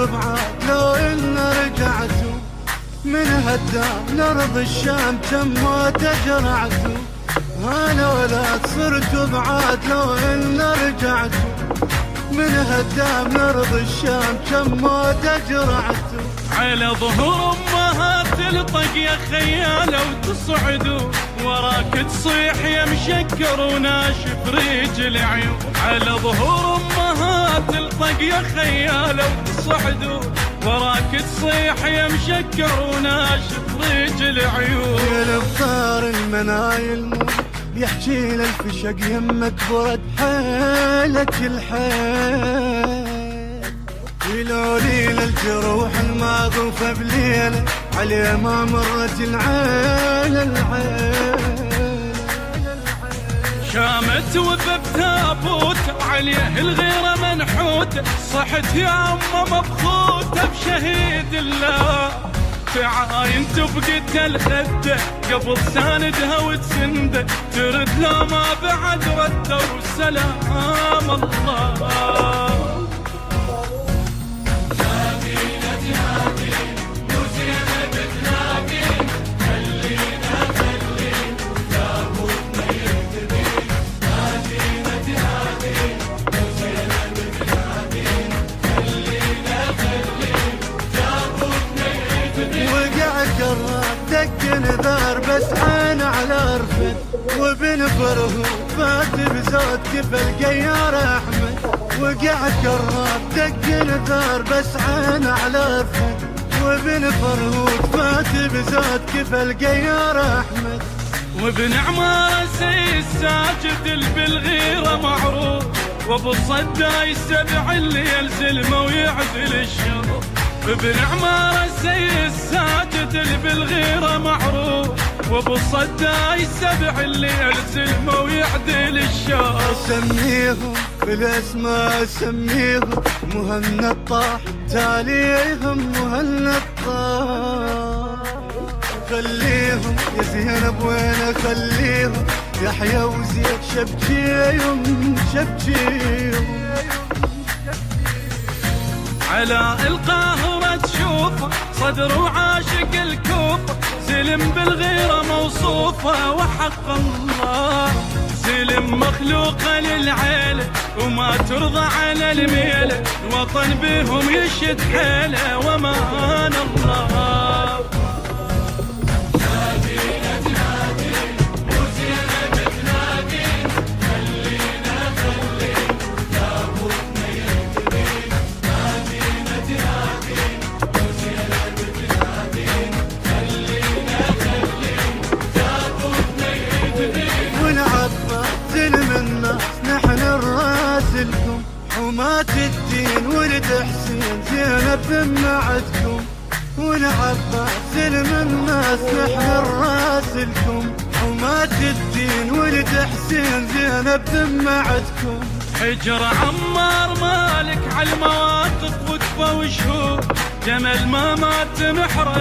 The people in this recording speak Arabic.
بعاد لو إن رجعتوا من هالدام لأرض الشام تموت جرعتوا. أنا ولاد صرت بعاد لو إن رجعتوا من هالدام لأرض الشام تموت جرعتوا. على ظهور امها تلطق يا خياله وتصعدوا، وراك تصيح يا مشكر وناشف رجل عيون. على ظهور امها تلطق يا خياله وتصعدوا، وراك تصيح يا مشكر وناشف رجل عيون. يا بطار المنايل يحكي للفشق يمك برد حيلك الحيل. يلولي للجروح المعطوفة بليلة عليه ما مرت العين العين. شامت وفب تابوت عليه الغيرة منحوت، صحت يا أمه مبخوته بشهيد الله. تعاين تفقد الخدة قبل ساندها وتسنده، ترد لا ما بعد رده وسلام الله. دق نذار بس عين على رفد، وبن فرهود فات بزود كفل قيار احمد. وقع كراب دق نذار بس عين على رفد، وبن فرهود فات بزود كفل قيار احمد. وابن عمار سيد ساجد بالغيرة معروف، وابو الصداي السبع اللي يلزلمه ويعدل الشروف. ابن عمار السيد ساجد بالغيرة معروف، وابو الصداي السبع اللي يلزلمه ويعدل الشروف. اسميهم بالاسماء اسميهم مهند طاح تاليهم مهند طاح. خليهم يا زينب وين خليهم يحيى وزيد شبكيهم شبكيهم. على القاهرة تشوفه صدر وعاشق الكوفة، زلم بالغيرة موصوفة وحق الله. زلم مخلوقة للعيلة وما ترضى على الميلة، الوطن بهم يشد حيله ومان الله. زلم الناس نحن الراسلكم، حماة الدين ولد حسين زينب بمعدكم. والعباس زلم الناس نحن الراسلكم، حماة الدين ولد حسين زينب بمعدكم. حجر عمار مالك على المواقف وقفه وشهود، جمل ما مات محرق